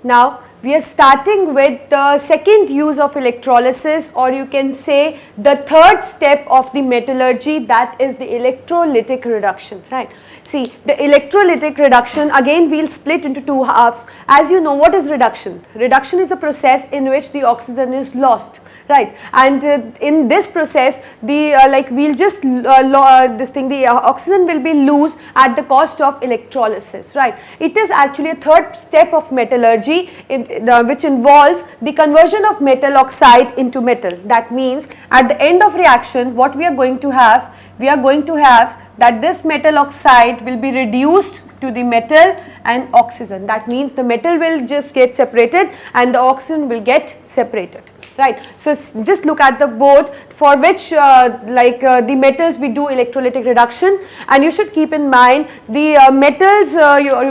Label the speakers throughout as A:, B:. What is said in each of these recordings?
A: Now we are starting with the second use of electrolysis, or you can say the third step of the metallurgy, that is the electrolytic reduction, right. See, the electrolytic reduction, again we will split into two halves. As you know, what is reduction? Reduction is a process in which the oxygen is lost, right, and in this process the we'll just the oxygen will be loose at the cost of electrolysis, right. It is actually a third step of metallurgy which involves the conversion of metal oxide into metal. That means at the end of reaction, what we are going to have, that this metal oxide will be reduced to the metal and oxygen. That means the metal will just get separated and the oxygen will get separated, right. So just look at the board for which the metals we do electrolytic reduction, and you should keep in mind the metals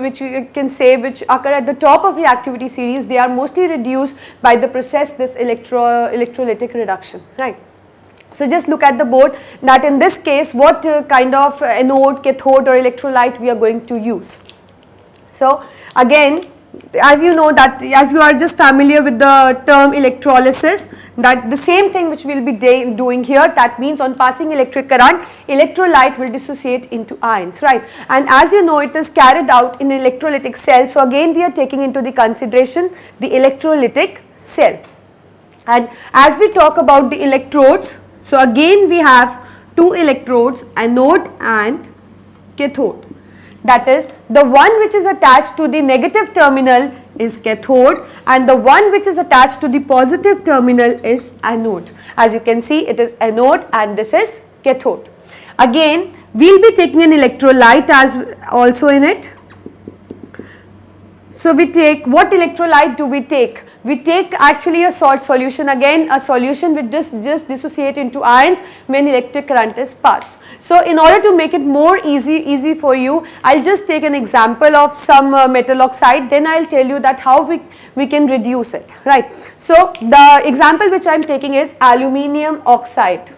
A: which you can say which occur at the top of reactivity series, they are mostly reduced by the process this electrolytic reduction, right. So just look at the board that in this case what kind of anode, cathode or electrolyte we are going to use. So again, as you know that, as you are just familiar with the term electrolysis, that the same thing which we will be doing here, that means on passing electric current, electrolyte will dissociate into ions, right. And as you know, it is carried out in electrolytic cell. So again we are taking into the consideration the electrolytic cell. And as we talk about the electrodes, so again we have two electrodes, anode and cathode. That is, the one which is attached to the negative terminal is cathode and the one which is attached to the positive terminal is anode. As you can see, it is anode and this is cathode. Again, we will be taking an electrolyte as also in it. So we take, what electrolyte do we take? We take actually a salt solution, again a solution which just dissociate into ions when electric current is passed. So in order to make it more easy for you, I will just take an example of some metal oxide, then I will tell you that how we can reduce it, right. So the example which I am taking is aluminium oxide.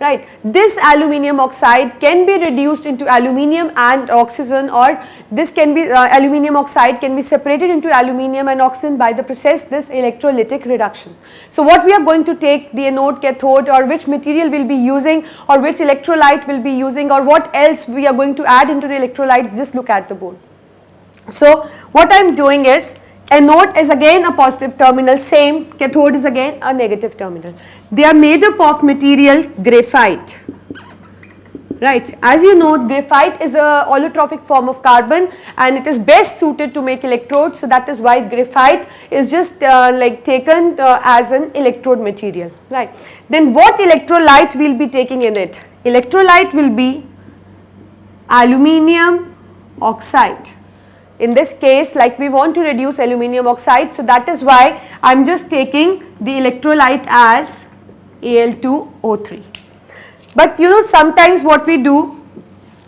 A: Right. This aluminium oxide can be reduced into aluminium and oxygen, or this can be aluminium oxide can be separated into aluminium and oxygen by the process this electrolytic reduction. So what we are going to take, the anode, cathode, or which material we will be using, or which electrolyte we will be using, or what else we are going to add into the electrolyte, just look at the board. So what I am doing is, anode is again a positive terminal, same, cathode is again a negative terminal. They are made up of material graphite, right. As you know, graphite is a allotropic form of carbon and it is best suited to make electrodes. So that is why graphite is just taken as an electrode material, right. Then what electrolyte we will be taking in it? Electrolyte will be aluminium oxide. In this case, like we want to reduce aluminium oxide, so that is why I am just taking the electrolyte as Al2O3. But you know, sometimes what we do,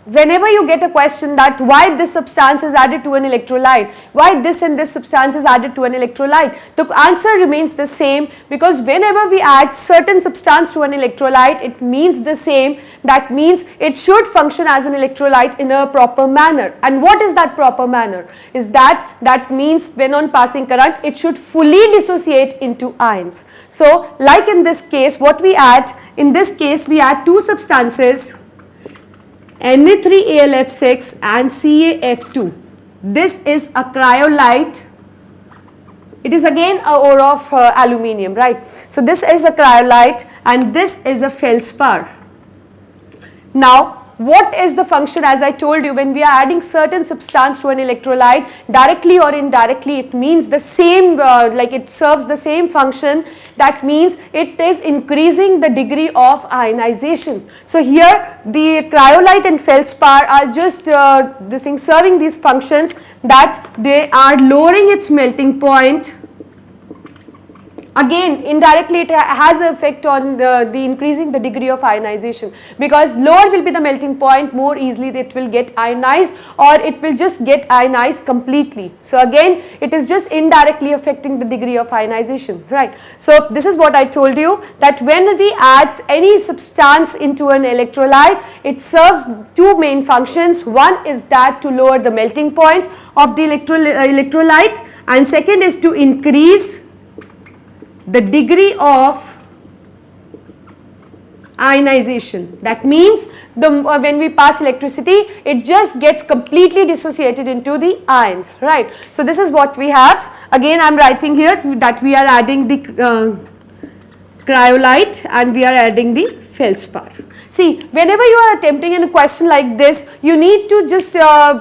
A: whenever you get a question that why this substance is added to an electrolyte, why this and this substance is added to an electrolyte, the answer remains the same, because whenever we add certain substance to an electrolyte, it means the same. That means it should function as an electrolyte in a proper manner. And what is that proper manner? Is that means when on passing current, it should fully dissociate into ions. So like in this case, what we add, in this case we add two substances, Na3AlF6 and CaF2. This is a cryolite. It is again a ore of aluminium, right. So this is a cryolite and this is a feldspar. Now what is the function? As I told you, when we are adding certain substance to an electrolyte, directly or indirectly, it means the same, it serves the same function. That means it is increasing the degree of ionization. So here the cryolite and feldspar are just serving these functions, that they are lowering its melting point. Again, indirectly it has an effect on the increasing the degree of ionization, because lower will be the melting point, more easily it will get ionized, or it will just get ionized completely. So again, it is just indirectly affecting the degree of ionization, right. So this is what I told you, that when we add any substance into an electrolyte, it serves two main functions. One is that to lower the melting point of the electrolyte, and second is to increase the degree of ionization. That means when we pass electricity, it just gets completely dissociated into the ions, right. So this is what we have. Again, I am writing here that we are adding the cryolite and we are adding the feldspar. See, whenever you are attempting in a question like this, you need to just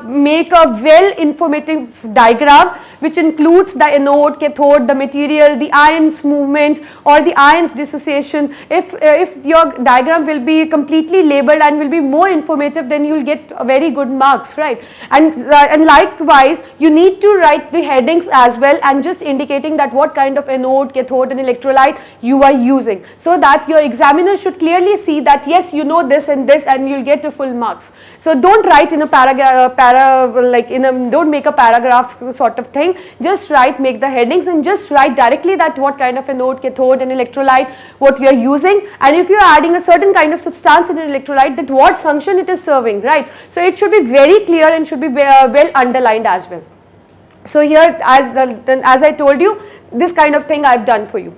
A: make a well informative diagram which includes the anode, cathode, the material, the ions movement or the ions dissociation. If your diagram will be completely labeled and will be more informative, then you will get very good marks, right. And likewise, you need to write the headings as well and just indicating that what kind of anode, cathode and electrolyte you are using, so that your examiner should clearly see that yes, you know this and you will get a full marks. So don't write in a don't make a paragraph sort of thing, just write, make the headings and just write directly that what kind of anode, cathode and electrolyte what you are using, and if you are adding a certain kind of substance in an electrolyte, that what function it is serving, right. So it should be very clear and should be well underlined as well. So here as I told you, this kind of thing I have done for you.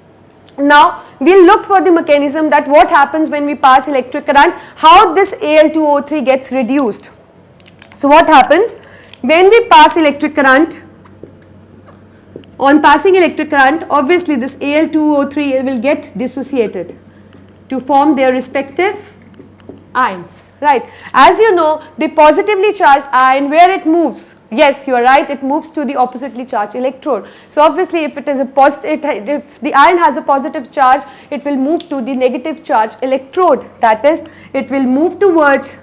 A: Now we will look for the mechanism that what happens when we pass electric current, how this Al2O3 gets reduced. So what happens when we pass electric current? On passing electric current, obviously this Al2O3 will get dissociated to form their respective ions, right. As you know, the positively charged ion, where it moves, yes, you are right, it moves to the oppositely charged electrode. So obviously if it is a if the ion has a positive charge, it will move to the negative charge electrode, that is, it will move towards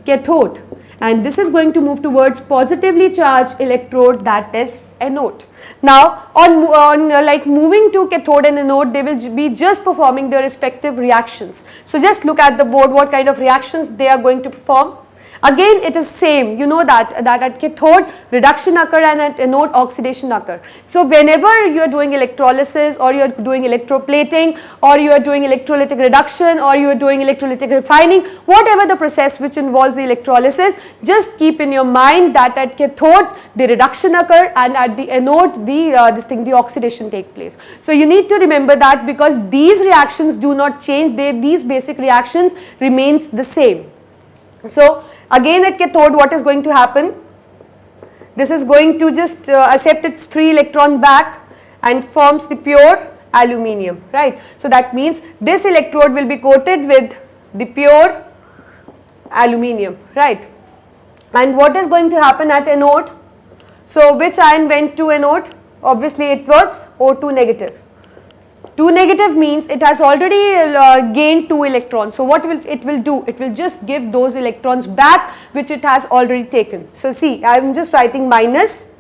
A: cathode, and this is going to move towards positively charged electrode, that is anode. Now on like moving to cathode and anode, they will be just performing their respective reactions. So just look at the board what kind of reactions they are going to perform. Again it is same, you know that at cathode reduction occur and at anode oxidation occur. So whenever you are doing electrolysis or you are doing electroplating or you are doing electrolytic reduction or you are doing electrolytic refining, whatever the process which involves the electrolysis, just keep in your mind that at cathode the reduction occur and at the anode the oxidation take place. So you need to remember that, because these reactions do not change, these basic reactions remains the same. So again at cathode what is going to happen? This is going to just accept its 3 electron back and forms the pure aluminium, right. So that means this electrode will be coated with the pure aluminium, right. And what is going to happen at anode? So which ion went to anode? Obviously it was O2 negative. 2 negative means it has already gained 2 electrons. So what it will do? It will just give those electrons back which it has already taken. So see, I am just writing minus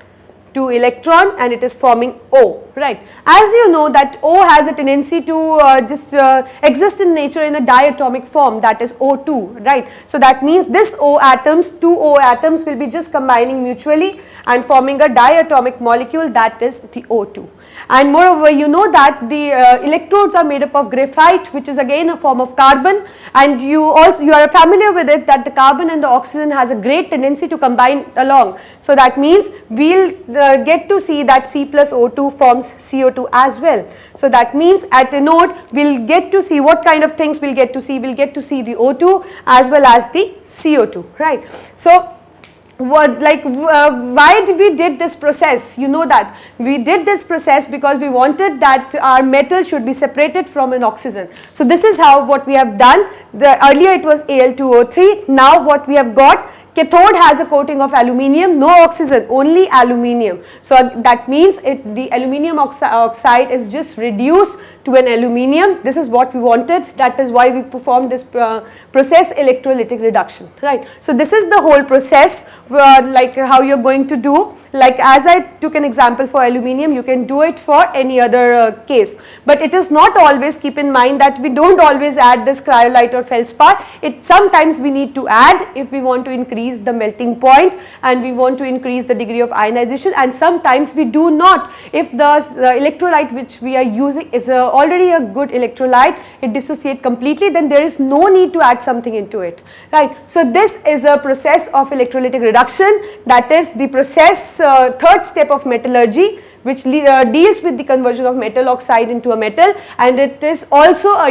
A: 2 electron and it is forming O, right. As you know that O has a tendency to exist in nature in a diatomic form, that is O2, right. So that means this O atoms, 2 O atoms will be just combining mutually and forming a diatomic molecule, that is the O2. And moreover, you know that the electrodes are made up of graphite, which is again a form of carbon, and you are familiar with it that the carbon and the oxygen has a great tendency to combine along. So that means we will get to see that C plus O2 forms CO2 as well. So that means at anode we will get to see what kind of things we will get to see. We will get to see the O2 as well as the CO2, right. So why we did this process? You know that we did this process because we wanted that our metal should be separated from an oxygen. So this is how what we have done. Earlier it was Al2O3, now what we have got, cathode has a coating of aluminium, no oxygen, only aluminium. So that means the aluminium oxide is just reduced to an aluminium. This is what we wanted, that is why we performed this process, electrolytic reduction, right. So this is the whole process, like how you are going to do. Like as I took an example for aluminium, you can do it for any other case, but it is not always, keep in mind that we don't always add this cryolite or feldspar. Sometimes we need to add if we want to increase increase the melting point and we want to increase the degree of ionization, and sometimes we do not. If the electrolyte which we are using is already a good electrolyte, it dissociates completely, then there is no need to add something into it, right. So this is a process of electrolytic reduction, that is the process third step of metallurgy, which deals with the conversion of metal oxide into a metal, and it is also a